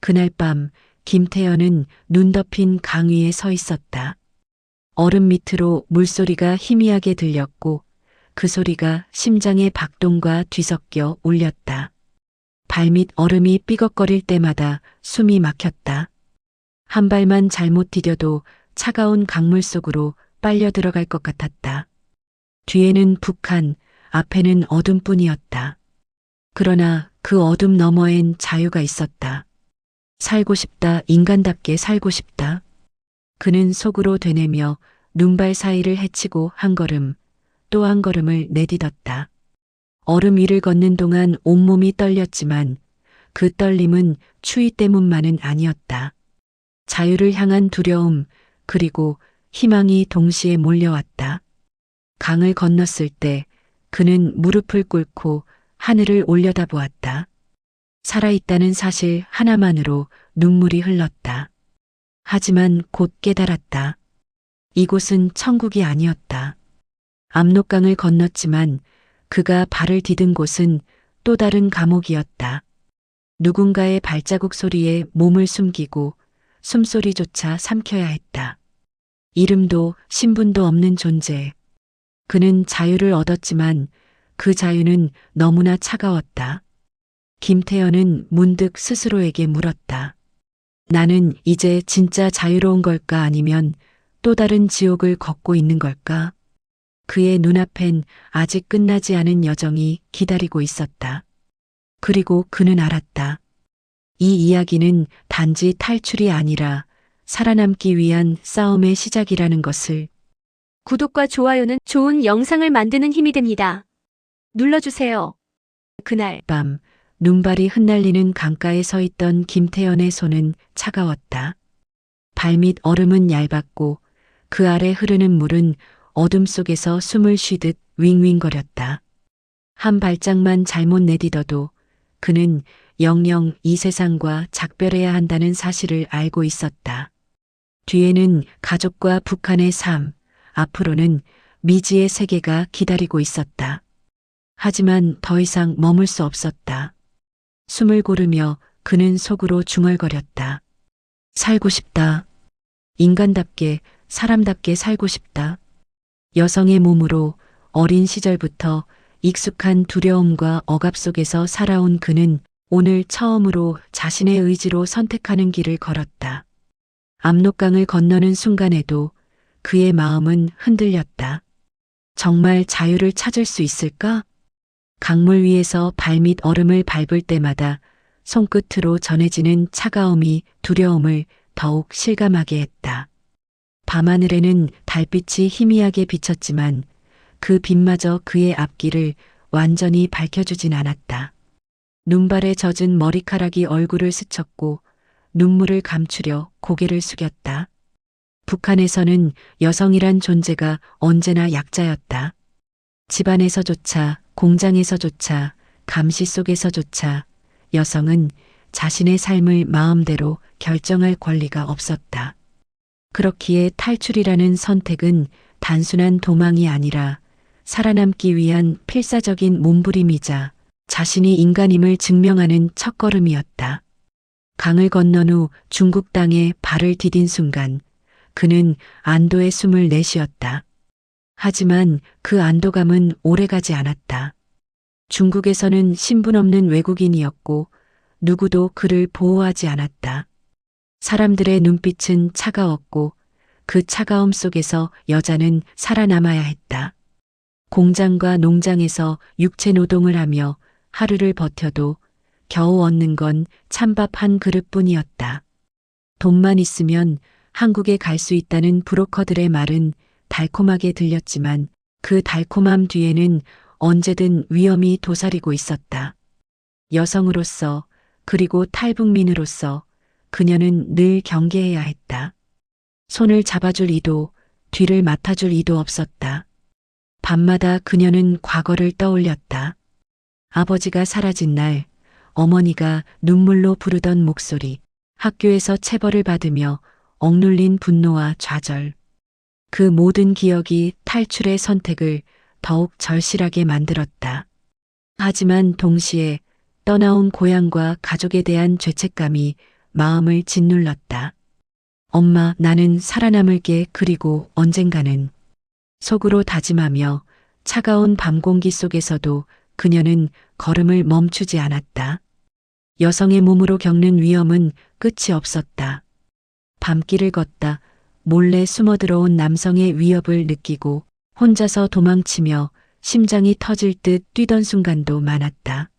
그날 밤 김태현은 눈 덮인 강 위에 서 있었다. 얼음 밑으로 물소리가 희미하게 들렸고 그 소리가 심장의 박동과 뒤섞여 울렸다. 발밑 얼음이 삐걱거릴 때마다 숨이 막혔다. 한 발만 잘못 디뎌도 차가운 강물 속으로 빨려 들어갈 것 같았다. 뒤에는 북한, 앞에는 어둠뿐이었다. 그러나 그 어둠 너머엔 자유가 있었다. 살고 싶다, 인간답게 살고 싶다. 그는 속으로 되뇌며 눈발 사이를 헤치고 한 걸음, 또 한 걸음을 내딛었다. 얼음 위를 걷는 동안 온몸이 떨렸지만 그 떨림은 추위 때문만은 아니었다. 자유를 향한 두려움, 그리고 희망이 동시에 몰려왔다. 강을 건넜을 때 그는 무릎을 꿇고 하늘을 올려다보았다. 살아있다는 사실 하나만으로 눈물이 흘렀다. 하지만 곧 깨달았다. 이곳은 천국이 아니었다. 압록강을 건넜지만 그가 발을 디딘 곳은 또 다른 감옥이었다. 누군가의 발자국 소리에 몸을 숨기고 숨소리조차 삼켜야 했다. 이름도 신분도 없는 존재. 그는 자유를 얻었지만 그 자유는 너무나 차가웠다. 김태현은 문득 스스로에게 물었다. 나는 이제 진짜 자유로운 걸까 아니면 또 다른 지옥을 걷고 있는 걸까? 그의 눈앞엔 아직 끝나지 않은 여정이 기다리고 있었다. 그리고 그는 알았다. 이 이야기는 단지 탈출이 아니라 살아남기 위한 싸움의 시작이라는 것을. 구독과 좋아요는 좋은 영상을 만드는 힘이 됩니다. 눌러주세요. 그날 밤 눈발이 흩날리는 강가에 서 있던 김태현의 손은 차가웠다. 발밑 얼음은 얇았고 그 아래 흐르는 물은 어둠 속에서 숨을 쉬듯 윙윙거렸다. 한 발짝만 잘못 내딛어도 그는 영영 이 세상과 작별해야 한다는 사실을 알고 있었다. 뒤에는 가족과 북한의 삶, 앞으로는 미지의 세계가 기다리고 있었다. 하지만 더 이상 머물 수 없었다. 숨을 고르며 그는 속으로 중얼거렸다. 살고 싶다. 인간답게, 사람답게 살고 싶다. 여성의 몸으로 어린 시절부터 익숙한 두려움과 억압 속에서 살아온 그는 오늘 처음으로 자신의 의지로 선택하는 길을 걸었다. 압록강을 건너는 순간에도 그의 마음은 흔들렸다. 정말 자유를 찾을 수 있을까? 강물 위에서 발밑 얼음을 밟을 때마다 손끝으로 전해지는 차가움이 두려움을 더욱 실감하게 했다. 밤하늘에는 달빛이 희미하게 비쳤지만 그 빛마저 그의 앞길을 완전히 밝혀주진 않았다. 눈발에 젖은 머리카락이 얼굴을 스쳤고 눈물을 감추려 고개를 숙였다. 북한에서는 여성이란 존재가 언제나 약자였다. 집안에서조차, 공장에서조차, 감시 속에서조차 여성은 자신의 삶을 마음대로 결정할 권리가 없었다. 그렇기에 탈출이라는 선택은 단순한 도망이 아니라 살아남기 위한 필사적인 몸부림이자 자신이 인간임을 증명하는 첫걸음이었다. 강을 건넌 후 중국 땅에 발을 디딘 순간 그는 안도의 숨을 내쉬었다. 하지만 그 안도감은 오래가지 않았다. 중국에서는 신분 없는 외국인이었고 누구도 그를 보호하지 않았다. 사람들의 눈빛은 차가웠고 그 차가움 속에서 여자는 살아남아야 했다. 공장과 농장에서 육체 노동을 하며 하루를 버텨도 겨우 얻는 건 찬밥 한 그릇뿐이었다. 돈만 있으면 한국에 갈 수 있다는 브로커들의 말은 달콤하게 들렸지만 그 달콤함 뒤에는 언제든 위험이 도사리고 있었다. 여성으로서 그리고 탈북민으로서 그녀는 늘 경계해야 했다. 손을 잡아줄 이도, 뒤를 맡아줄 이도 없었다. 밤마다 그녀는 과거를 떠올렸다. 아버지가 사라진 날, 어머니가 눈물로 부르던 목소리, 학교에서 체벌을 받으며 억눌린 분노와 좌절. 그 모든 기억이 탈출의 선택을 더욱 절실하게 만들었다. 하지만 동시에 떠나온 고향과 가족에 대한 죄책감이 마음을 짓눌렀다. 엄마, 나는 살아남을게. 그리고 언젠가는. 속으로 다짐하며 차가운 밤 공기 속에서도 그녀는 걸음을 멈추지 않았다. 여성의 몸으로 겪는 위험은 끝이 없었다. 밤길을 걷다 몰래 숨어들어온 남성의 위협을 느끼고 혼자서 도망치며 심장이 터질 듯 뛰던 순간도 많았다.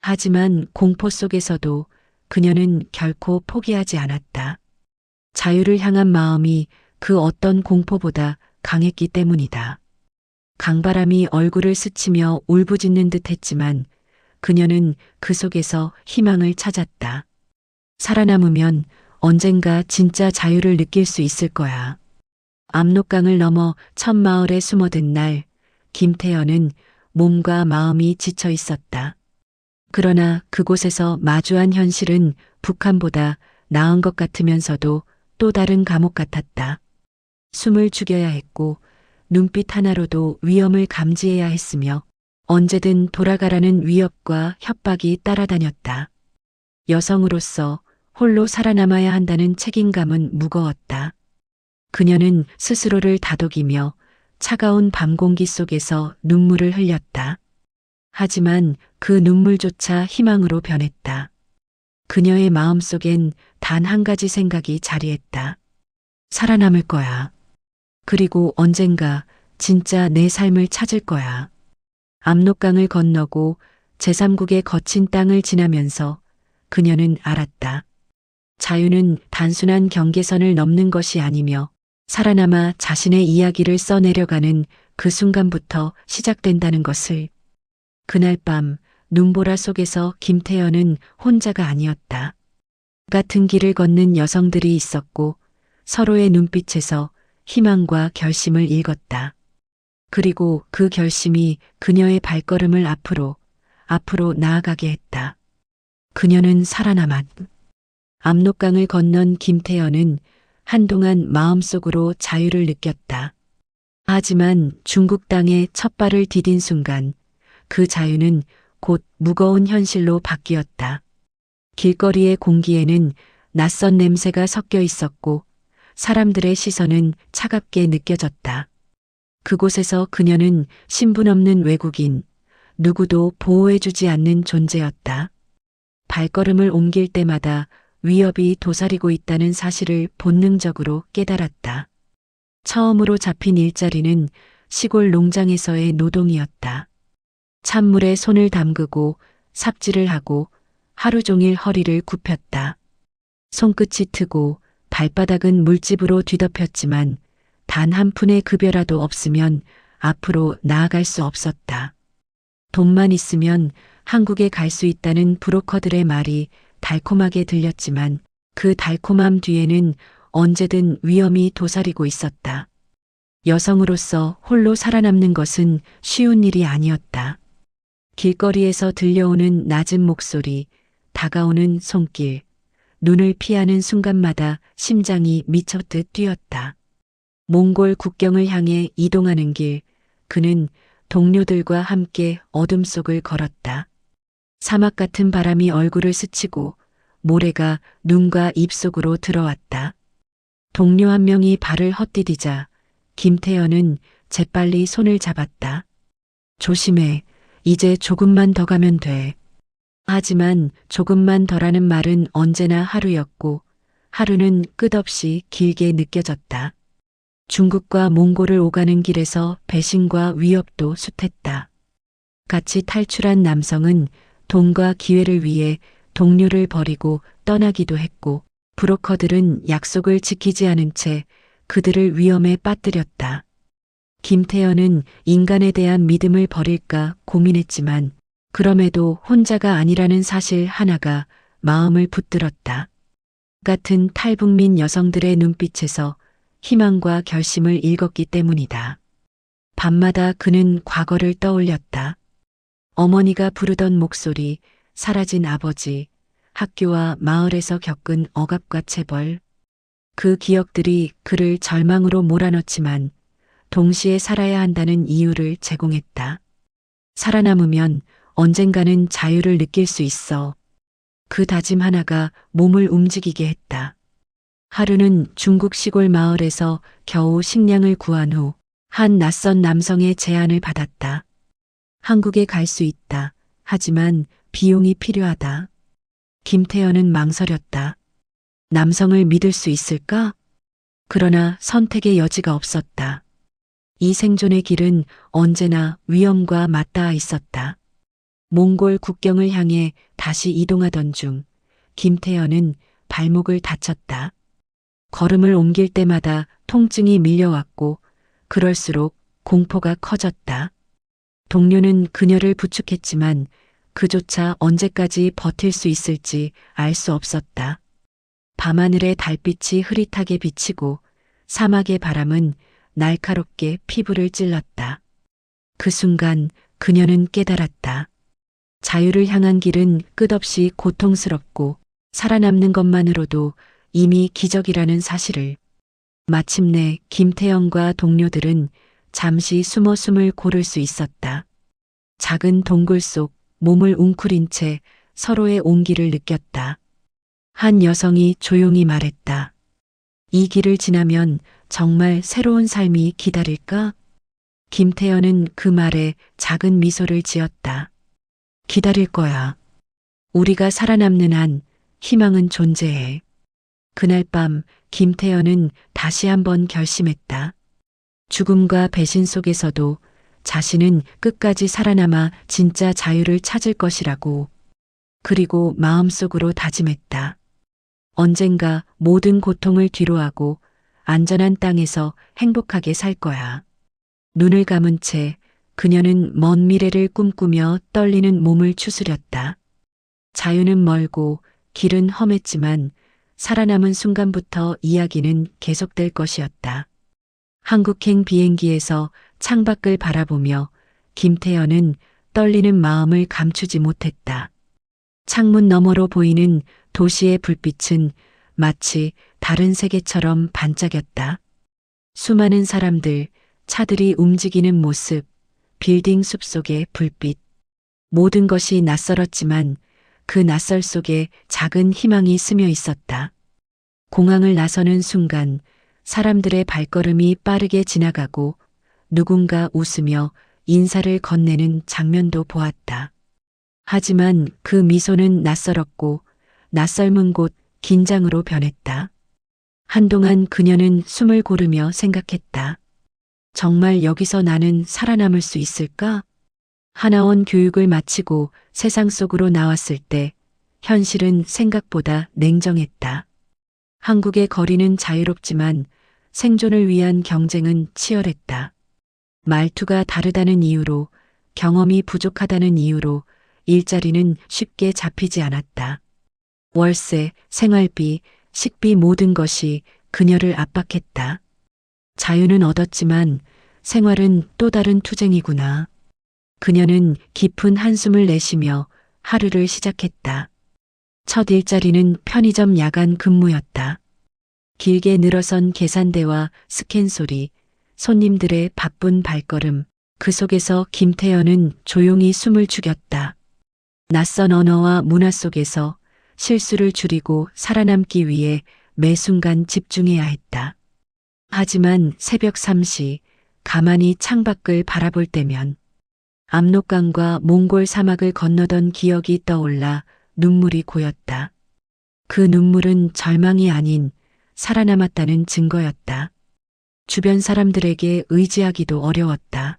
하지만 공포 속에서도 그녀는 결코 포기하지 않았다. 자유를 향한 마음이 그 어떤 공포보다 강했기 때문이다. 강바람이 얼굴을 스치며 울부짖는 듯 했지만 그녀는 그 속에서 희망을 찾았다. 살아남으면 언젠가 진짜 자유를 느낄 수 있을 거야. 압록강을 넘어 첫 마을에 숨어든 날, 김태현은 몸과 마음이 지쳐 있었다. 그러나 그곳에서 마주한 현실은 북한보다 나은 것 같으면서도 또 다른 감옥 같았다. 숨을 죽여야 했고 눈빛 하나로도 위험을 감지해야 했으며 언제든 돌아가라는 위협과 협박이 따라다녔다. 여성으로서 홀로 살아남아야 한다는 책임감은 무거웠다. 그녀는 스스로를 다독이며 차가운 밤 공기 속에서 눈물을 흘렸다. 하지만 그 눈물조차 희망으로 변했다. 그녀의 마음속엔 단 한 가지 생각이 자리했다. 살아남을 거야. 그리고 언젠가 진짜 내 삶을 찾을 거야. 압록강을 건너고 제3국의 거친 땅을 지나면서 그녀는 알았다. 자유는 단순한 경계선을 넘는 것이 아니며 살아남아 자신의 이야기를 써내려가는 그 순간부터 시작된다는 것을. 그날 밤 눈보라 속에서 김태현은 혼자가 아니었다. 같은 길을 걷는 여성들이 있었고 서로의 눈빛에서 희망과 결심을 읽었다. 그리고 그 결심이 그녀의 발걸음을 앞으로 나아가게 했다. 그녀는 살아남았. 압록강을 건넌 김태현은 한동안 마음속으로 자유를 느꼈다. 하지만 중국 땅에 첫 발을 디딘 순간 그 자유는 곧 무거운 현실로 바뀌었다. 길거리의 공기에는 낯선 냄새가 섞여 있었고 사람들의 시선은 차갑게 느껴졌다. 그곳에서 그녀는 신분 없는 외국인, 누구도 보호해주지 않는 존재였다. 발걸음을 옮길 때마다 위협이 도사리고 있다는 사실을 본능적으로 깨달았다. 처음으로 잡힌 일자리는 시골 농장에서의 노동이었다. 찬물에 손을 담그고 삽질을 하고 하루 종일 허리를 굽혔다. 손끝이 트고 발바닥은 물집으로 뒤덮였지만 단 한 푼의 급여라도 없으면 앞으로 나아갈 수 없었다. 돈만 있으면 한국에 갈 수 있다는 브로커들의 말이 달콤하게 들렸지만 그 달콤함 뒤에는 언제든 위험이 도사리고 있었다. 여성으로서 홀로 살아남는 것은 쉬운 일이 아니었다. 길거리에서 들려오는 낮은 목소리, 다가오는 손길, 눈을 피하는 순간마다 심장이 미쳤듯 뛰었다. 몽골 국경을 향해 이동하는 길, 그는 동료들과 함께 어둠 속을 걸었다. 사막 같은 바람이 얼굴을 스치고 모래가 눈과 입 속으로 들어왔다. 동료 한 명이 발을 헛디디자 김태현은 재빨리 손을 잡았다. 조심해. 이제 조금만 더 가면 돼. 하지만 조금만 더라는 말은 언제나 하루였고 하루는 끝없이 길게 느껴졌다. 중국과 몽골을 오가는 길에서 배신과 위협도 숱했다. 같이 탈출한 남성은 돈과 기회를 위해 동료를 버리고 떠나기도 했고 브로커들은 약속을 지키지 않은 채 그들을 위험에 빠뜨렸다. 김태현은 인간에 대한 믿음을 버릴까 고민했지만 그럼에도 혼자가 아니라는 사실 하나가 마음을 붙들었다. 같은 탈북민 여성들의 눈빛에서 희망과 결심을 읽었기 때문이다. 밤마다 그는 과거를 떠올렸다. 어머니가 부르던 목소리, 사라진 아버지, 학교와 마을에서 겪은 억압과 체벌. 그 기억들이 그를 절망으로 몰아넣지만 동시에 살아야 한다는 이유를 제공했다. 살아남으면 언젠가는 자유를 느낄 수 있어. 그 다짐 하나가 몸을 움직이게 했다. 하루는 중국 시골 마을에서 겨우 식량을 구한 후 한 낯선 남성의 제안을 받았다. 한국에 갈 수 있다. 하지만 비용이 필요하다. 김태현은 망설였다. 남성을 믿을 수 있을까? 그러나 선택의 여지가 없었다. 이 생존의 길은 언제나 위험과 맞닿아 있었다. 몽골 국경을 향해 다시 이동하던 중 김태현은 발목을 다쳤다. 걸음을 옮길 때마다 통증이 밀려왔고 그럴수록 공포가 커졌다. 동료는 그녀를 부축했지만 그조차 언제까지 버틸 수 있을지 알 수 없었다. 밤하늘의 달빛이 흐릿하게 비치고 사막의 바람은 날카롭게 피부를 찔렀다. 그 순간 그녀는 깨달았다. 자유를 향한 길은 끝없이 고통스럽고 살아남는 것만으로도 이미 기적이라는 사실을. 마침내 김태영과 동료들은 잠시 숨어 숨을 고를 수 있었다. 작은 동굴 속 몸을 웅크린 채 서로의 온기를 느꼈다. 한 여성이 조용히 말했다. 이 길을 지나면 정말 새로운 삶이 기다릴까? 김태현은 그 말에 작은 미소를 지었다. 기다릴 거야. 우리가 살아남는 한 희망은 존재해. 그날 밤 김태현은 다시 한번 결심했다. 죽음과 배신 속에서도 자신은 끝까지 살아남아 진짜 자유를 찾을 것이라고. 그리고 마음속으로 다짐했다. 언젠가 모든 고통을 뒤로하고 안전한 땅에서 행복하게 살 거야. 눈을 감은 채 그녀는 먼 미래를 꿈꾸며 떨리는 몸을 추스렸다. 자유는 멀고 길은 험했지만 살아남은 순간부터 이야기는 계속될 것이었다. 한국행 비행기에서 창밖을 바라보며 김태현은 떨리는 마음을 감추지 못했다. 창문 너머로 보이는 도시의 불빛은 마치 다른 세계처럼 반짝였다. 수많은 사람들, 차들이 움직이는 모습, 빌딩 숲속의 불빛. 모든 것이 낯설었지만 그 낯설 속에 작은 희망이 스며 있었다. 공항을 나서는 순간 사람들의 발걸음이 빠르게 지나가고 누군가 웃으며 인사를 건네는 장면도 보았다. 하지만 그 미소는 낯설었고 낯설문 곳 긴장으로 변했다. 한동안 그녀는 숨을 고르며 생각했다. 정말 여기서 나는 살아남을 수 있을까? 하나원 교육을 마치고 세상 속으로 나왔을 때 현실은 생각보다 냉정했다. 한국의 거리는 자유롭지만 생존을 위한 경쟁은 치열했다. 말투가 다르다는 이유로, 경험이 부족하다는 이유로 일자리는 쉽게 잡히지 않았다. 월세, 생활비, 식비 모든 것이 그녀를 압박했다. 자유는 얻었지만 생활은 또 다른 투쟁이구나. 그녀는 깊은 한숨을 내쉬며 하루를 시작했다. 첫 일자리는 편의점 야간 근무였다. 길게 늘어선 계산대와 스캔 소리, 손님들의 바쁜 발걸음, 그 속에서 김태현은 조용히 숨을 죽였다. 낯선 언어와 문화 속에서 실수를 줄이고 살아남기 위해 매 순간 집중해야 했다. 하지만 새벽 3시 가만히 창밖을 바라볼 때면 압록강과 몽골 사막을 건너던 기억이 떠올라 눈물이 고였다. 그 눈물은 절망이 아닌 살아남았다는 증거였다. 주변 사람들에게 의지하기도 어려웠다.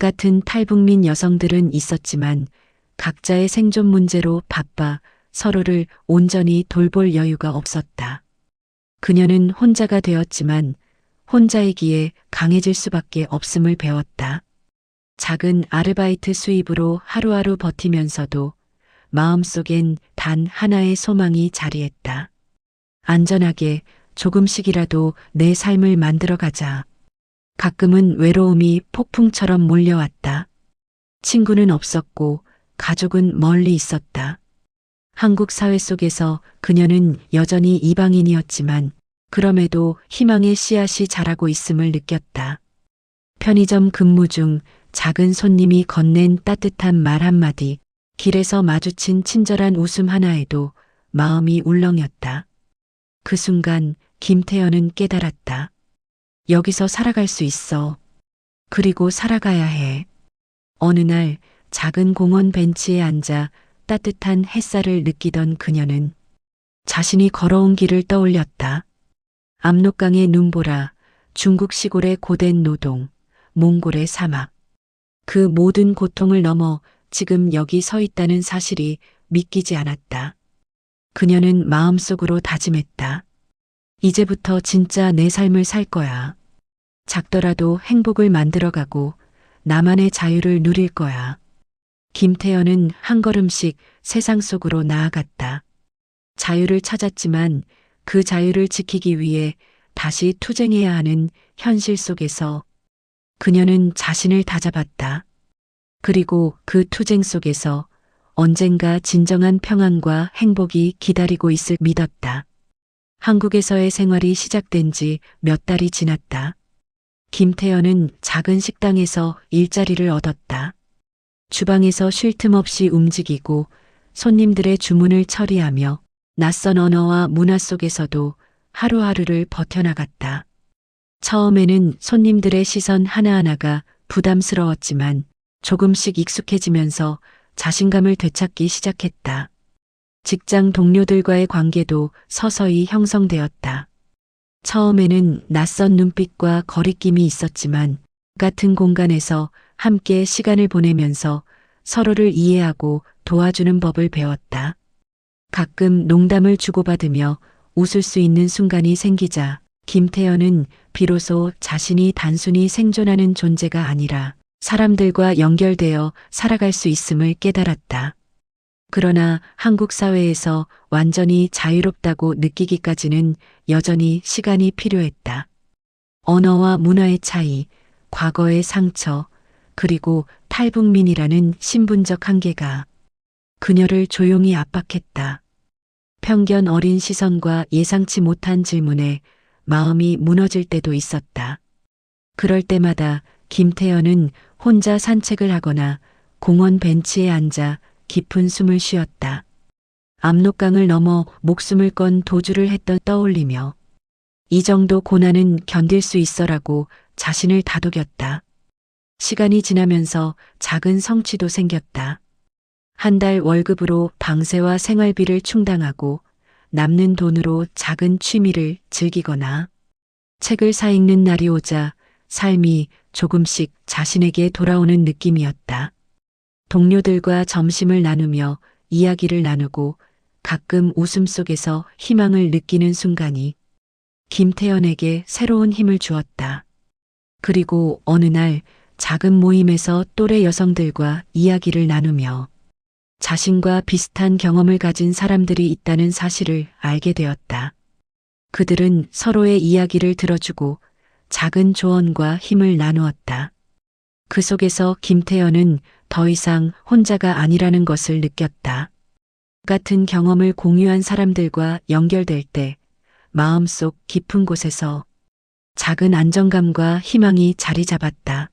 같은 탈북민 여성들은 있었지만 각자의 생존 문제로 바빠 서로를 온전히 돌볼 여유가 없었다. 그녀는 혼자가 되었지만 혼자이기에 강해질 수밖에 없음을 배웠다. 작은 아르바이트 수입으로 하루하루 버티면서도 마음속엔 단 하나의 소망이 자리했다. 안전하게 조금씩이라도 내 삶을 만들어가자. 가끔은 외로움이 폭풍처럼 몰려왔다. 친구는 없었고 가족은 멀리 있었다. 한국 사회 속에서 그녀는 여전히 이방인이었지만 그럼에도 희망의 씨앗이 자라고 있음을 느꼈다. 편의점 근무 중 작은 손님이 건넨 따뜻한 말 한마디, 길에서 마주친 친절한 웃음 하나에도 마음이 울렁였다. 그 순간 김태현은 깨달았다. 여기서 살아갈 수 있어. 그리고 살아가야 해. 어느 날 작은 공원 벤치에 앉아 따뜻한 햇살을 느끼던 그녀는 자신이 걸어온 길을 떠올렸다. 압록강의 눈보라, 중국 시골의 고된 노동, 몽골의 사막. 그 모든 고통을 넘어 지금 여기 서 있다는 사실이 믿기지 않았다. 그녀는 마음속으로 다짐했다. 이제부터 진짜 내 삶을 살 거야. 작더라도 행복을 만들어가고 나만의 자유를 누릴 거야. 김태현은 한 걸음씩 세상 속으로 나아갔다. 자유를 찾았지만 그 자유를 지키기 위해 다시 투쟁해야 하는 현실 속에서 그녀는 자신을 다잡았다. 그리고 그 투쟁 속에서 언젠가 진정한 평안과 행복이 기다리고 있을 믿었다. 한국에서의 생활이 시작된 지 몇 달이 지났다. 김태현은 작은 식당에서 일자리를 얻었다. 주방에서 쉴 틈 없이 움직이고 손님들의 주문을 처리하며 낯선 언어와 문화 속에서도 하루하루를 버텨나갔다. 처음에는 손님들의 시선 하나하나가 부담스러웠지만 조금씩 익숙해지면서 자신감을 되찾기 시작했다. 직장 동료들과의 관계도 서서히 형성되었다. 처음에는 낯선 눈빛과 거리낌이 있었지만 같은 공간에서 함께 시간을 보내면서 서로를 이해하고 도와주는 법을 배웠다. 가끔 농담을 주고받으며 웃을 수 있는 순간이 생기자 김태현은 비로소 자신이 단순히 생존하는 존재가 아니라 사람들과 연결되어 살아갈 수 있음을 깨달았다. 그러나 한국 사회에서 완전히 자유롭다고 느끼기까지는 여전히 시간이 필요했다. 언어와 문화의 차이, 과거의 상처, 그리고 탈북민이라는 신분적 한계가 그녀를 조용히 압박했다. 편견 어린 시선과 예상치 못한 질문에 마음이 무너질 때도 있었다. 그럴 때마다 김태현은 혼자 산책을 하거나 공원 벤치에 앉아 깊은 숨을 쉬었다. 압록강을 넘어 목숨을 건 도주를 했던 떠올리며 이 정도 고난은 견딜 수 있어라고 자신을 다독였다. 시간이 지나면서 작은 성취도 생겼다. 한 달 월급으로 방세와 생활비를 충당하고 남는 돈으로 작은 취미를 즐기거나 책을 사 읽는 날이 오자 삶이 조금씩 자신에게 돌아오는 느낌이었다. 동료들과 점심을 나누며 이야기를 나누고 가끔 웃음 속에서 희망을 느끼는 순간이 김태현에게 새로운 힘을 주었다. 그리고 어느 날 작은 모임에서 또래 여성들과 이야기를 나누며 자신과 비슷한 경험을 가진 사람들이 있다는 사실을 알게 되었다. 그들은 서로의 이야기를 들어주고 작은 조언과 힘을 나누었다. 그 속에서 김태현은 더 이상 혼자가 아니라는 것을 느꼈다. 같은 경험을 공유한 사람들과 연결될 때 마음속 깊은 곳에서 작은 안정감과 희망이 자리 잡았다.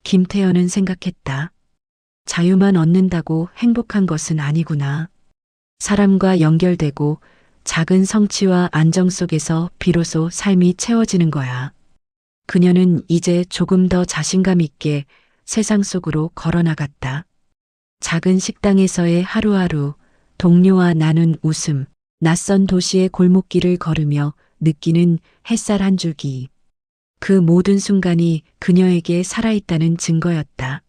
김태현은 생각했다. 자유만 얻는다고 행복한 것은 아니구나. 사람과 연결되고 작은 성취와 안정 속에서 비로소 삶이 채워지는 거야. 그녀는 이제 조금 더 자신감 있게 세상 속으로 걸어나갔다. 작은 식당에서의 하루하루, 동료와 나눈 웃음, 낯선 도시의 골목길을 걸으며 느끼는 햇살 한 줄기. 그 모든 순간이 그녀에게 살아있다는 증거였다.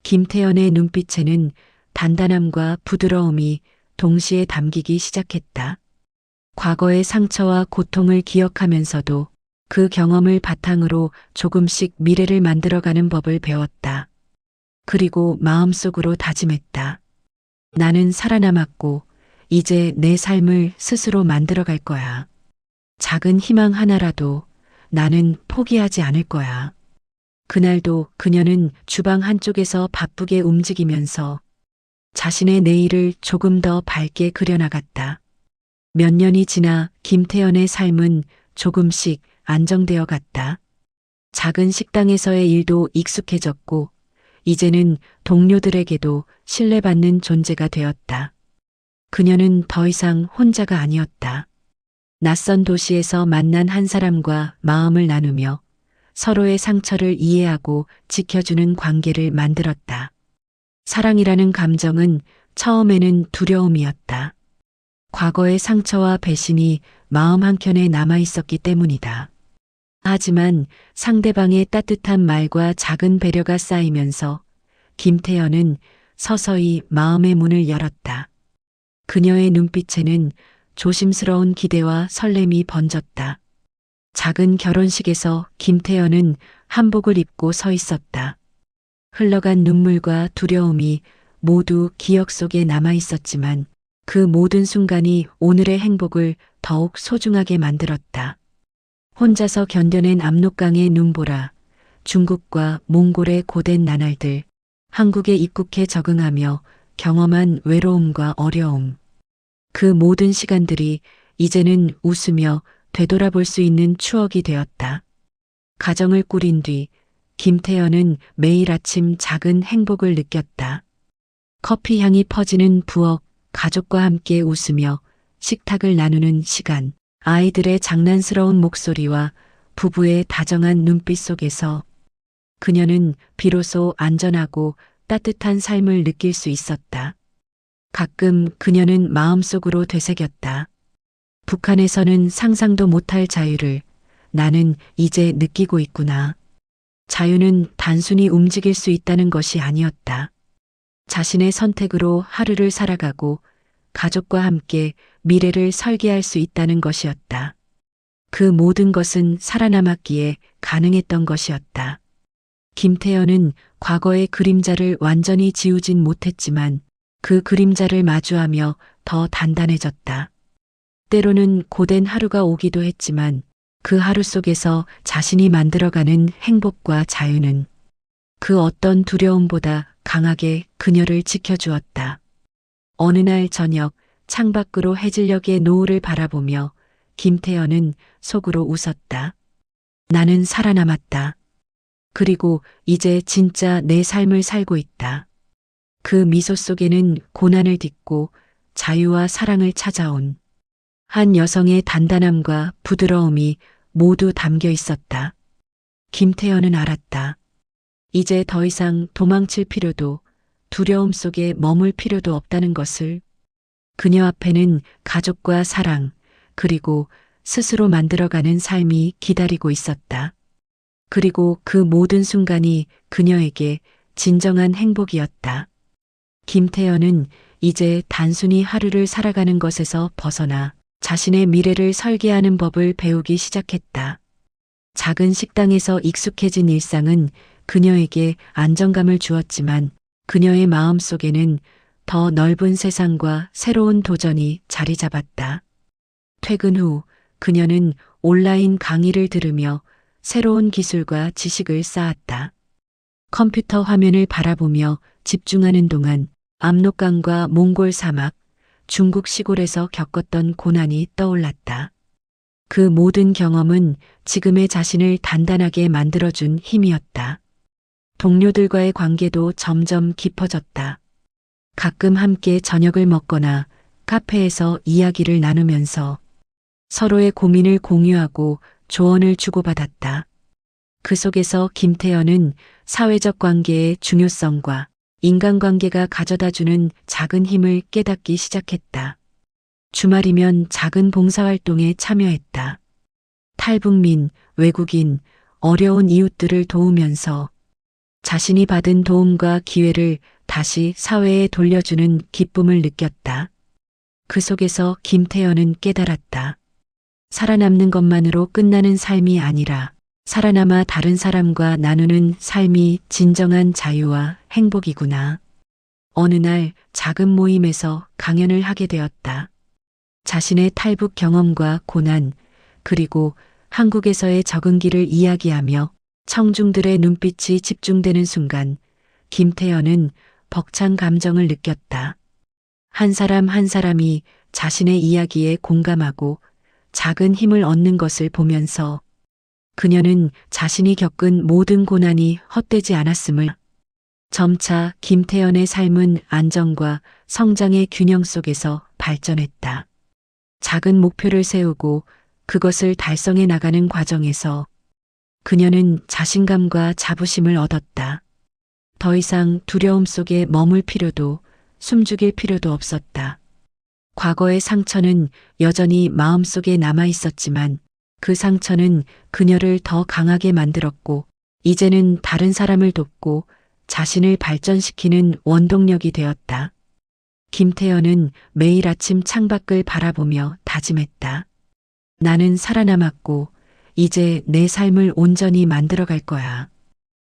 김태현의 눈빛에는 단단함과 부드러움이 동시에 담기기 시작했다. 과거의 상처와 고통을 기억하면서도 그 경험을 바탕으로 조금씩 미래를 만들어가는 법을 배웠다. 그리고 마음속으로 다짐했다. 나는 살아남았고 이제 내 삶을 스스로 만들어갈 거야. 작은 희망 하나라도 나는 포기하지 않을 거야. 그날도 그녀는 주방 한쪽에서 바쁘게 움직이면서 자신의 내일을 조금 더 밝게 그려나갔다. 몇 년이 지나 김태현의 삶은 조금씩 안정되어 갔다. 작은 식당에서의 일도 익숙해졌고 이제는 동료들에게도 신뢰받는 존재가 되었다. 그녀는 더 이상 혼자가 아니었다. 낯선 도시에서 만난 한 사람과 마음을 나누며 서로의 상처를 이해하고 지켜주는 관계를 만들었다. 사랑이라는 감정은 처음에는 두려움이었다. 과거의 상처와 배신이 마음 한켠에 남아 있었기 때문이다. 하지만 상대방의 따뜻한 말과 작은 배려가 쌓이면서 김태현은 서서히 마음의 문을 열었다. 그녀의 눈빛에는 조심스러운 기대와 설렘이 번졌다. 작은 결혼식에서 김태현은 한복을 입고 서 있었다. 흘러간 눈물과 두려움이 모두 기억 속에 남아 있었지만 그 모든 순간이 오늘의 행복을 더욱 소중하게 만들었다. 혼자서 견뎌낸 압록강의 눈보라, 중국과 몽골의 고된 나날들, 한국에 입국해 적응하며 경험한 외로움과 어려움. 그 모든 시간들이 이제는 웃으며 되돌아볼 수 있는 추억이 되었다. 가정을 꾸린 뒤 김태현은 매일 아침 작은 행복을 느꼈다. 커피 향이 퍼지는 부엌, 가족과 함께 웃으며 식탁을 나누는 시간, 아이들의 장난스러운 목소리와 부부의 다정한 눈빛 속에서 그녀는 비로소 안전하고 따뜻한 삶을 느낄 수 있었다. 가끔 그녀는 마음속으로 되새겼다. 북한에서는 상상도 못할 자유를 나는 이제 느끼고 있구나. 자유는 단순히 움직일 수 있다는 것이 아니었다. 자신의 선택으로 하루를 살아가고 가족과 함께 미래를 설계할 수 있다는 것이었다. 그 모든 것은 살아남았기에 가능했던 것이었다. 김태현은 과거의 그림자를 완전히 지우진 못했지만 그 그림자를 마주하며 더 단단해졌다. 때로는 고된 하루가 오기도 했지만 그 하루 속에서 자신이 만들어가는 행복과 자유는 그 어떤 두려움보다 강하게 그녀를 지켜주었다. 어느 날 저녁 창밖으로 해질녘의 노을을 바라보며 김태현은 속으로 웃었다. 나는 살아남았다. 그리고 이제 진짜 내 삶을 살고 있다. 그 미소 속에는 고난을 딛고 자유와 사랑을 찾아온 한 여성의 단단함과 부드러움이 모두 담겨 있었다. 김태현은 알았다. 이제 더 이상 도망칠 필요도 두려움 속에 머물 필요도 없다는 것을. 그녀 앞에는 가족과 사랑, 그리고 스스로 만들어가는 삶이 기다리고 있었다. 그리고 그 모든 순간이 그녀에게 진정한 행복이었다. 김태현은 이제 단순히 하루를 살아가는 것에서 벗어나 자신의 미래를 설계하는 법을 배우기 시작했다. 작은 식당에서 익숙해진 일상은 그녀에게 안정감을 주었지만 그녀의 마음 속에는 더 넓은 세상과 새로운 도전이 자리 잡았다. 퇴근 후 그녀는 온라인 강의를 들으며 새로운 기술과 지식을 쌓았다. 컴퓨터 화면을 바라보며 집중하는 동안 압록강과 몽골 사막, 중국 시골에서 겪었던 고난이 떠올랐다. 그 모든 경험은 지금의 자신을 단단하게 만들어준 힘이었다. 동료들과의 관계도 점점 깊어졌다. 가끔 함께 저녁을 먹거나 카페에서 이야기를 나누면서 서로의 고민을 공유하고 조언을 주고받았다. 그 속에서 김태현은 사회적 관계의 중요성과 인간관계가 가져다주는 작은 힘을 깨닫기 시작했다. 주말이면 작은 봉사활동에 참여했다. 탈북민, 외국인, 어려운 이웃들을 도우면서 자신이 받은 도움과 기회를 다시 사회에 돌려주는 기쁨을 느꼈다. 그 속에서 김태현은 깨달았다. 살아남는 것만으로 끝나는 삶이 아니라 살아남아 다른 사람과 나누는 삶이 진정한 자유와 행복이구나. 어느 날 작은 모임에서 강연을 하게 되었다. 자신의 탈북 경험과 고난, 그리고 한국에서의 적응기를 이야기하며 청중들의 눈빛이 집중되는 순간 김태현은 벅찬 감정을 느꼈다. 한 사람 한 사람이 자신의 이야기에 공감하고 작은 힘을 얻는 것을 보면서 그녀는 자신이 겪은 모든 고난이 헛되지 않았음을 점차 김태연의 삶은 안정과 성장의 균형 속에서 발전했다. 작은 목표를 세우고 그것을 달성해 나가는 과정에서 그녀는 자신감과 자부심을 얻었다. 더 이상 두려움 속에 머물 필요도 숨죽일 필요도 없었다. 과거의 상처는 여전히 마음속에 남아 있었지만 그 상처는 그녀를 더 강하게 만들었고 이제는 다른 사람을 돕고 자신을 발전시키는 원동력이 되었다. 김태연은 매일 아침 창밖을 바라보며 다짐했다. 나는 살아남았고 이제 내 삶을 온전히 만들어갈 거야.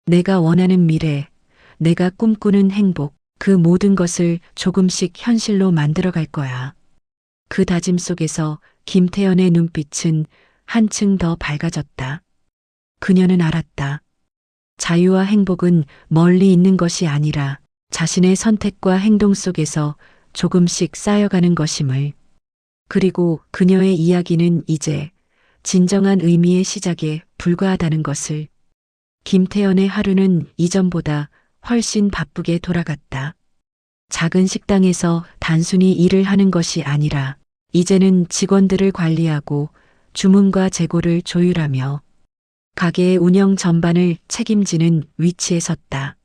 내가 원하는 미래, 내가 꿈꾸는 행복, 그 모든 것을 조금씩 현실로 만들어갈 거야. 그 다짐 속에서 김태연의 눈빛은 한층 더 밝아졌다. 그녀는 알았다. 자유와 행복은 멀리 있는 것이 아니라 자신의 선택과 행동 속에서 조금씩 쌓여가는 것임을. 그리고 그녀의 이야기는 이제 진정한 의미의 시작에 불과하다는 것을. 김태연의 하루는 이전보다 훨씬 바쁘게 돌아갔다. 작은 식당에서 단순히 일을 하는 것이 아니라 이제는 직원들을 관리하고 주문과 재고를 조율하며 가게의 운영 전반을 책임지는 위치에 섰다.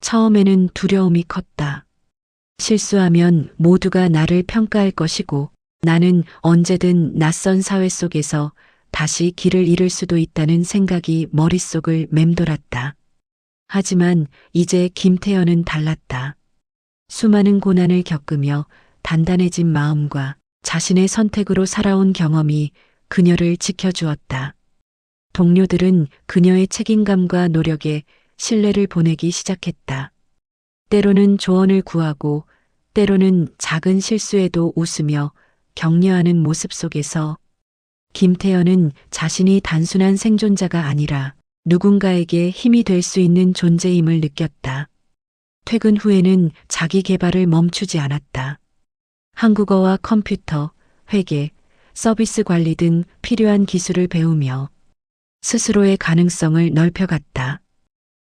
처음에는 두려움이 컸다. 실수하면 모두가 나를 평가할 것이고 나는 언제든 낯선 사회 속에서 다시 길을 잃을 수도 있다는 생각이 머릿속을 맴돌았다. 하지만 이제 김태연은 달랐다. 수많은 고난을 겪으며 단단해진 마음과 자신의 선택으로 살아온 경험이 그녀를 지켜주었다. 동료들은 그녀의 책임감과 노력에 신뢰를 보내기 시작했다. 때로는 조언을 구하고 때로는 작은 실수에도 웃으며 격려하는 모습 속에서 김태연은 자신이 단순한 생존자가 아니라 누군가에게 힘이 될 수 있는 존재임을 느꼈다. 퇴근 후에는 자기 개발을 멈추지 않았다. 한국어와 컴퓨터, 회계, 서비스 관리 등 필요한 기술을 배우며 스스로의 가능성을 넓혀갔다.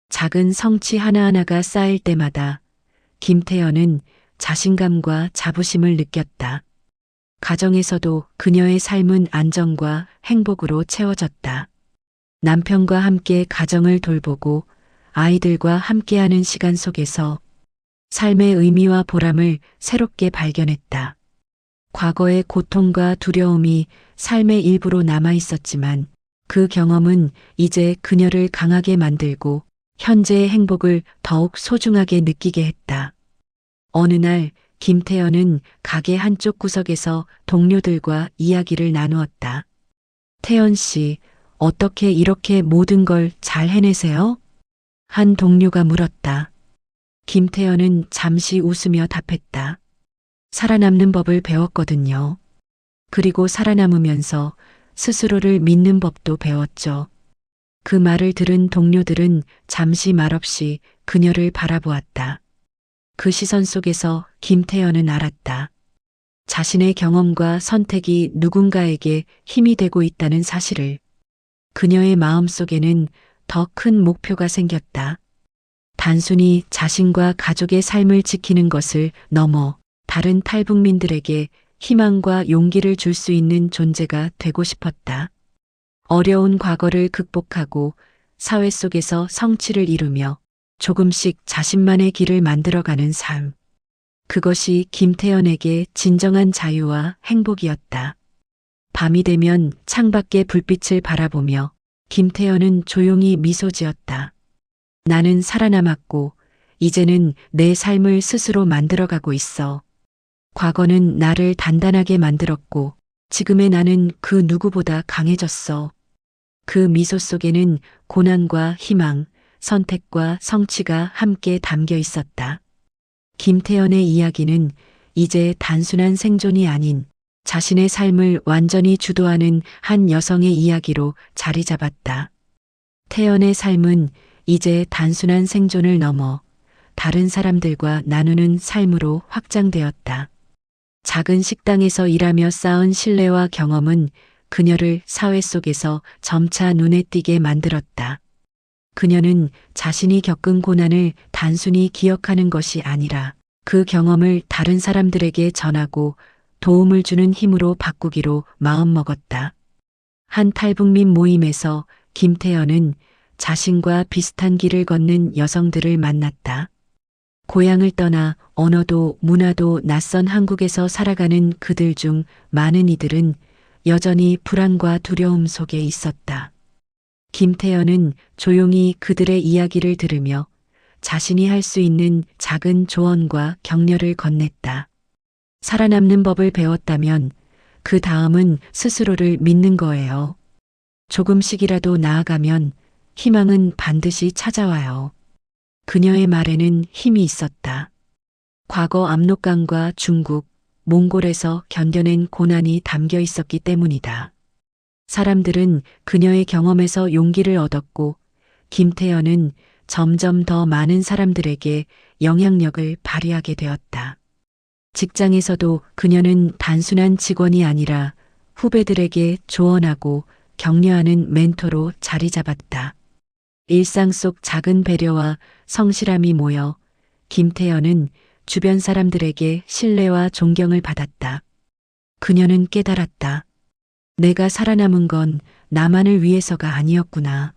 작은 성취 하나하나가 쌓일 때마다 김태연은 자신감과 자부심을 느꼈다. 가정에서도 그녀의 삶은 안정과 행복으로 채워졌다. 남편과 함께 가정을 돌보고 아이들과 함께하는 시간 속에서 삶의 의미와 보람을 새롭게 발견했다. 과거의 고통과 두려움이 삶의 일부로 남아 있었지만 그 경험은 이제 그녀를 강하게 만들고 현재의 행복을 더욱 소중하게 느끼게 했다. 어느 날 김태연은 가게 한쪽 구석에서 동료들과 이야기를 나누었다. 태연 씨, 어떻게 이렇게 모든 걸 잘 해내세요? 한 동료가 물었다. 김태연은 잠시 웃으며 답했다. 살아남는 법을 배웠거든요. 그리고 살아남으면서 스스로를 믿는 법도 배웠죠. 그 말을 들은 동료들은 잠시 말없이 그녀를 바라보았다. 그 시선 속에서 김태연은 알았다. 자신의 경험과 선택이 누군가에게 힘이 되고 있다는 사실을. 그녀의 마음 속에는 더 큰 목표가 생겼다. 단순히 자신과 가족의 삶을 지키는 것을 넘어 다른 탈북민들에게 희망과 용기를 줄 수 있는 존재가 되고 싶었다. 어려운 과거를 극복하고 사회 속에서 성취를 이루며 조금씩 자신만의 길을 만들어가는 삶. 그것이 김태연에게 진정한 자유와 행복이었다. 밤이 되면 창밖의 불빛을 바라보며 김태연은 조용히 미소 지었다. 나는 살아남았고 이제는 내 삶을 스스로 만들어가고 있어. 과거는 나를 단단하게 만들었고 지금의 나는 그 누구보다 강해졌어. 그 미소 속에는 고난과 희망, 선택과 성취가 함께 담겨 있었다. 김태연의 이야기는 이제 단순한 생존이 아닌 자신의 삶을 완전히 주도하는 한 여성의 이야기로 자리 잡았다. 태연의 삶은 이제 단순한 생존을 넘어 다른 사람들과 나누는 삶으로 확장되었다. 작은 식당에서 일하며 쌓은 신뢰와 경험은 그녀를 사회 속에서 점차 눈에 띄게 만들었다. 그녀는 자신이 겪은 고난을 단순히 기억하는 것이 아니라 그 경험을 다른 사람들에게 전하고 도움을 주는 힘으로 바꾸기로 마음먹었다. 한 탈북민 모임에서 김태연은 자신과 비슷한 길을 걷는 여성들을 만났다. 고향을 떠나 언어도 문화도 낯선 한국에서 살아가는 그들 중 많은 이들은 여전히 불안과 두려움 속에 있었다. 김태연은 조용히 그들의 이야기를 들으며 자신이 할 수 있는 작은 조언과 격려를 건넸다. 살아남는 법을 배웠다면 그 다음은 스스로를 믿는 거예요. 조금씩이라도 나아가면 희망은 반드시 찾아와요. 그녀의 말에는 힘이 있었다. 과거 압록강과 중국, 몽골에서 견뎌낸 고난이 담겨 있었기 때문이다. 사람들은 그녀의 경험에서 용기를 얻었고 김태연은 점점 더 많은 사람들에게 영향력을 발휘하게 되었다. 직장에서도 그녀는 단순한 직원이 아니라 후배들에게 조언하고 격려하는 멘토로 자리 잡았다. 일상 속 작은 배려와 성실함이 모여 김태연은 주변 사람들에게 신뢰와 존경을 받았다. 그녀는 깨달았다. 내가 살아남은 건 나만을 위해서가 아니었구나.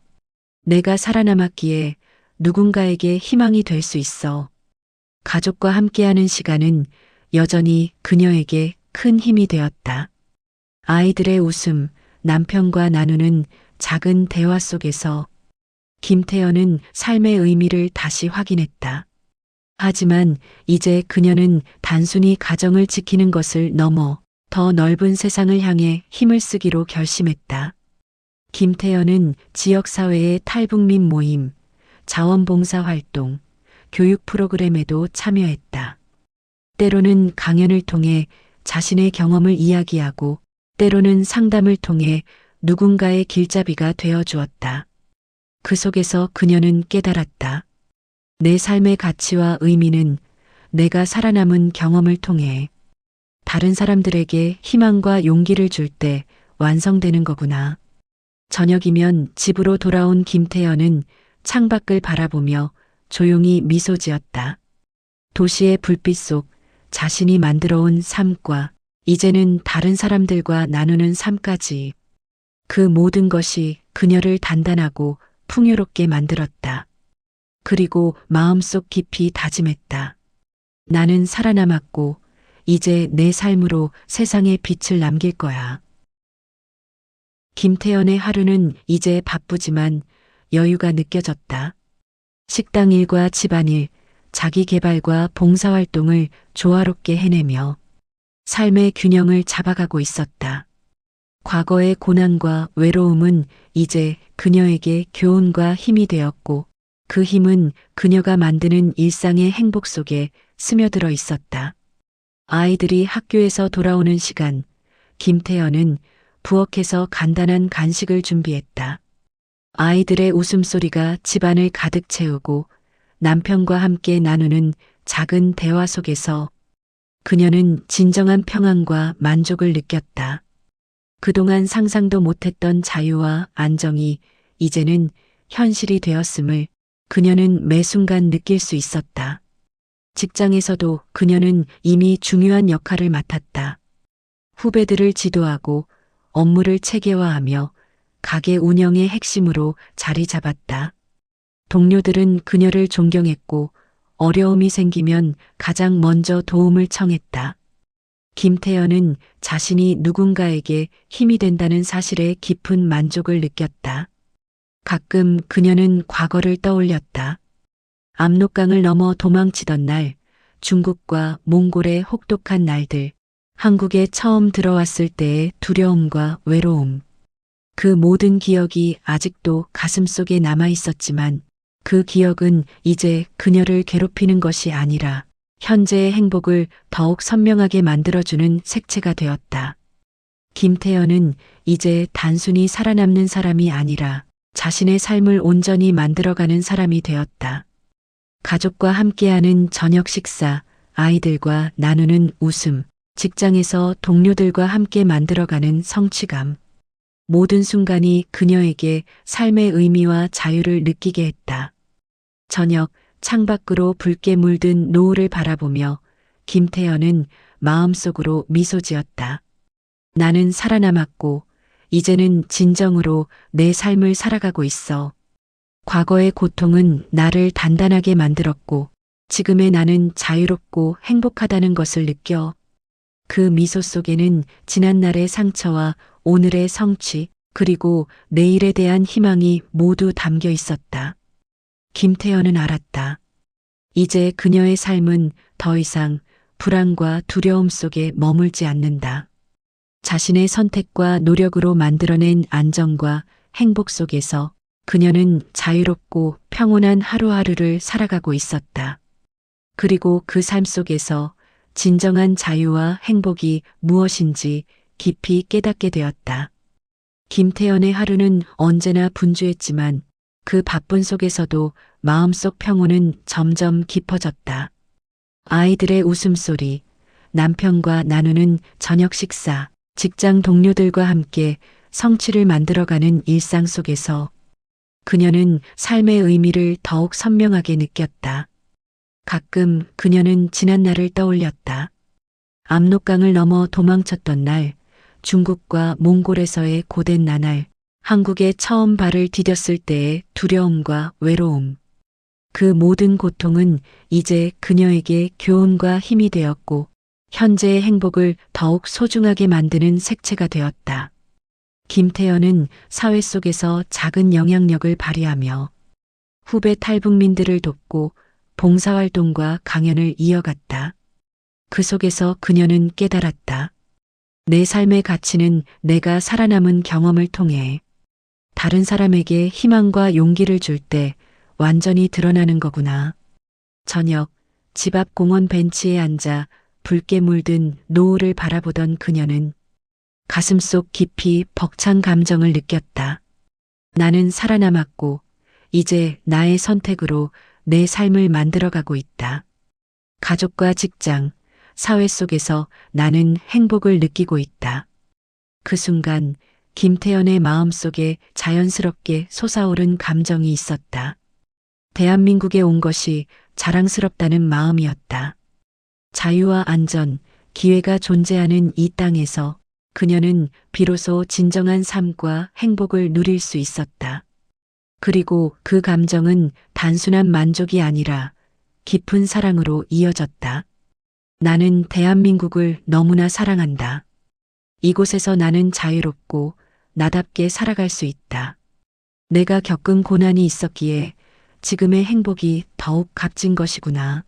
내가 살아남았기에 누군가에게 희망이 될 수 있어. 가족과 함께하는 시간은 여전히 그녀에게 큰 힘이 되었다. 아이들의 웃음, 남편과 나누는 작은 대화 속에서 김태연은 삶의 의미를 다시 확인했다. 하지만 이제 그녀는 단순히 가정을 지키는 것을 넘어 더 넓은 세상을 향해 힘을 쓰기로 결심했다. 김태연은 지역사회의 탈북민 모임, 자원봉사 활동, 교육 프로그램에도 참여했다. 때로는 강연을 통해 자신의 경험을 이야기하고 때로는 상담을 통해 누군가의 길잡이가 되어 주었다. 그 속에서 그녀는 깨달았다. 내 삶의 가치와 의미는 내가 살아남은 경험을 통해 다른 사람들에게 희망과 용기를 줄 때 완성되는 거구나. 저녁이면 집으로 돌아온 김태연은 창밖을 바라보며 조용히 미소 지었다. 도시의 불빛 속 자신이 만들어온 삶과 이제는 다른 사람들과 나누는 삶까지 그 모든 것이 그녀를 단단하고 풍요롭게 만들었다. 그리고 마음속 깊이 다짐했다. 나는 살아남았고 이제 내 삶으로 세상에 빛을 남길 거야. 김태연의 하루는 이제 바쁘지만 여유가 느껴졌다. 식당 일과 집안일, 자기 개발과 봉사활동을 조화롭게 해내며 삶의 균형을 잡아가고 있었다. 과거의 고난과 외로움은 이제 그녀에게 교훈과 힘이 되었고 그 힘은 그녀가 만드는 일상의 행복 속에 스며들어 있었다. 아이들이 학교에서 돌아오는 시간, 김태연은 부엌에서 간단한 간식을 준비했다. 아이들의 웃음소리가 집안을 가득 채우고 남편과 함께 나누는 작은 대화 속에서 그녀는 진정한 평안과 만족을 느꼈다. 그동안 상상도 못했던 자유와 안정이 이제는 현실이 되었음을 그녀는 매 순간 느낄 수 있었다. 직장에서도 그녀는 이미 중요한 역할을 맡았다. 후배들을 지도하고 업무를 체계화하며 가게 운영의 핵심으로 자리 잡았다. 동료들은 그녀를 존경했고 어려움이 생기면 가장 먼저 도움을 청했다. 김태연은 자신이 누군가에게 힘이 된다는 사실에 깊은 만족을 느꼈다. 가끔 그녀는 과거를 떠올렸다. 압록강을 넘어 도망치던 날, 중국과 몽골의 혹독한 날들, 한국에 처음 들어왔을 때의 두려움과 외로움. 그 모든 기억이 아직도 가슴속에 남아 있었지만 그 기억은 이제 그녀를 괴롭히는 것이 아니라 현재의 행복을 더욱 선명하게 만들어주는 색채가 되었다. 김태연은 이제 단순히 살아남는 사람이 아니라 자신의 삶을 온전히 만들어가는 사람이 되었다. 가족과 함께하는 저녁 식사, 아이들과 나누는 웃음, 직장에서 동료들과 함께 만들어가는 성취감. 모든 순간이 그녀에게 삶의 의미와 자유를 느끼게 했다. 저녁 창밖으로 붉게 물든 노을을 바라보며 김태현은 마음속으로 미소 지었다. 나는 살아남았고 이제는 진정으로 내 삶을 살아가고 있어. 과거의 고통은 나를 단단하게 만들었고 지금의 나는 자유롭고 행복하다는 것을 느껴. 그 미소 속에는 지난날의 상처와 오늘의 성취, 그리고 내일에 대한 희망이 모두 담겨 있었다. 김태현은 알았다. 이제 그녀의 삶은 더 이상 불안과 두려움 속에 머물지 않는다. 자신의 선택과 노력으로 만들어낸 안정과 행복 속에서 그녀는 자유롭고 평온한 하루하루를 살아가고 있었다. 그리고 그 삶 속에서 진정한 자유와 행복이 무엇인지 깊이 깨닫게 되었다. 김태연의 하루는 언제나 분주했지만 그 바쁜 속에서도 마음속 평온은 점점 깊어졌다. 아이들의 웃음소리, 남편과 나누는 저녁 식사, 직장 동료들과 함께 성취를 만들어가는 일상 속에서 그녀는 삶의 의미를 더욱 선명하게 느꼈다. 가끔 그녀는 지난 날을 떠올렸다. 압록강을 넘어 도망쳤던 날, 중국과 몽골에서의 고된 나날, 한국에 처음 발을 디뎠을 때의 두려움과 외로움. 그 모든 고통은 이제 그녀에게 교훈과 힘이 되었고 현재의 행복을 더욱 소중하게 만드는 색채가 되었다. 김태연은 사회 속에서 작은 영향력을 발휘하며 후배 탈북민들을 돕고 봉사활동과 강연을 이어갔다. 그 속에서 그녀는 깨달았다. 내 삶의 가치는 내가 살아남은 경험을 통해 다른 사람에게 희망과 용기를 줄 때 완전히 드러나는 거구나. 저녁 집 앞 공원 벤치에 앉아 붉게 물든 노을을 바라보던 그녀는 가슴속 깊이 벅찬 감정을 느꼈다. 나는 살아남았고 이제 나의 선택으로 내 삶을 만들어가고 있다. 가족과 직장, 사회 속에서 나는 행복을 느끼고 있다. 그 순간 김태연의 마음속에 자연스럽게 솟아오른 감정이 있었다. 대한민국에 온 것이 자랑스럽다는 마음이었다. 자유와 안전, 기회가 존재하는 이 땅에서 그녀는 비로소 진정한 삶과 행복을 누릴 수 있었다. 그리고 그 감정은 단순한 만족이 아니라 깊은 사랑으로 이어졌다. 나는 대한민국을 너무나 사랑한다. 이곳에서 나는 자유롭고 나답게 살아갈 수 있다. 내가 겪은 고난이 있었기에 지금의 행복이 더욱 값진 것이구나.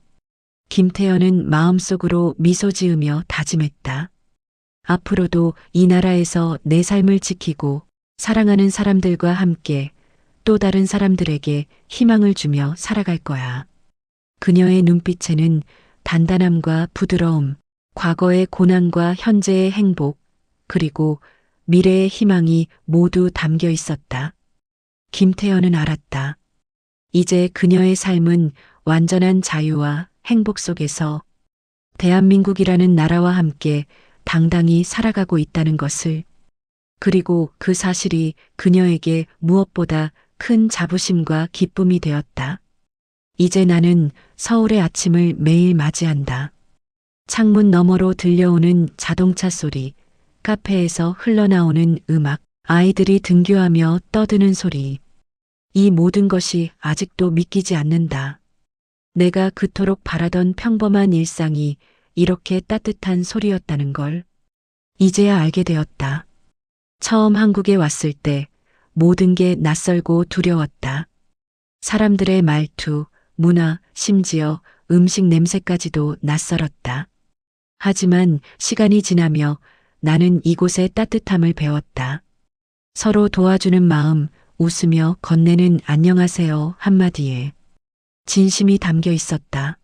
김태연은 마음속으로 미소 지으며 다짐했다. 앞으로도 이 나라에서 내 삶을 지키고 사랑하는 사람들과 함께 또 다른 사람들에게 희망을 주며 살아갈 거야. 그녀의 눈빛에는 단단함과 부드러움, 과거의 고난과 현재의 행복, 그리고 미래의 희망이 모두 담겨 있었다. 김태연은 알았다. 이제 그녀의 삶은 완전한 자유와 행복 속에서 대한민국이라는 나라와 함께 당당히 살아가고 있다는 것을, 그리고 그 사실이 그녀에게 무엇보다 큰 자부심과 기쁨이 되었다. 이제 나는 서울의 아침을 매일 맞이한다. 창문 너머로 들려오는 자동차 소리, 카페에서 흘러나오는 음악, 아이들이 등교하며 떠드는 소리. 이 모든 것이 아직도 믿기지 않는다. 내가 그토록 바라던 평범한 일상이 이렇게 따뜻한 소리였다는 걸 이제야 알게 되었다. 처음 한국에 왔을 때 모든 게 낯설고 두려웠다. 사람들의 말투, 문화, 심지어 음식 냄새까지도 낯설었다. 하지만 시간이 지나며 나는 이곳의 따뜻함을 배웠다. 서로 도와주는 마음, 웃으며 건네는 안녕하세요 한마디에 진심이 담겨 있었다.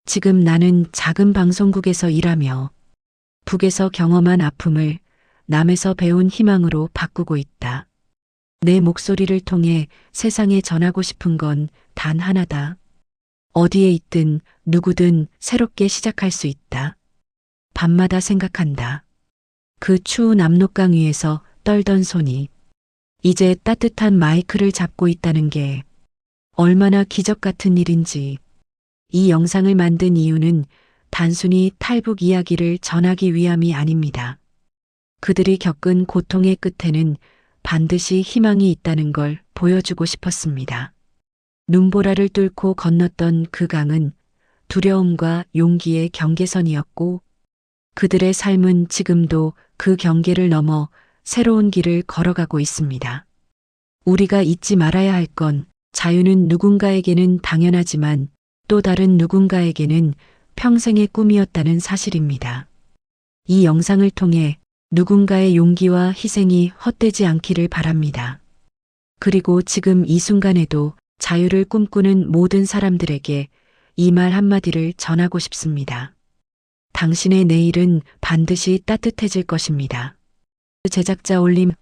지금 나는 작은 방송국에서 일하며 북에서 경험한 아픔을 남에서 배운 희망으로 바꾸고 있다. 내 목소리를 통해 세상에 전하고 싶은 건 단 하나다. 어디에 있든 누구든 새롭게 시작할 수 있다. 밤마다 생각한다. 그 추운 압록강 위에서 떨던 손이 이제 따뜻한 마이크를 잡고 있다는 게 얼마나 기적 같은 일인지. 이 영상을 만든 이유는 단순히 탈북 이야기를 전하기 위함이 아닙니다. 그들이 겪은 고통의 끝에는 반드시 희망이 있다는 걸 보여주고 싶었습니다. 눈보라를 뚫고 건넜던 그 강은 두려움과 용기의 경계선이었고, 그들의 삶은 지금도 그 경계를 넘어 새로운 길을 걸어가고 있습니다. 우리가 잊지 말아야 할 건 자유는 누군가에게는 당연하지만 또 다른 누군가에게는 평생의 꿈이었다는 사실입니다. 이 영상을 통해 누군가의 용기와 희생이 헛되지 않기를 바랍니다. 그리고 지금 이 순간에도 자유를 꿈꾸는 모든 사람들에게 이 말 한마디를 전하고 싶습니다. 당신의 내일은 반드시 따뜻해질 것입니다. 제작자 올림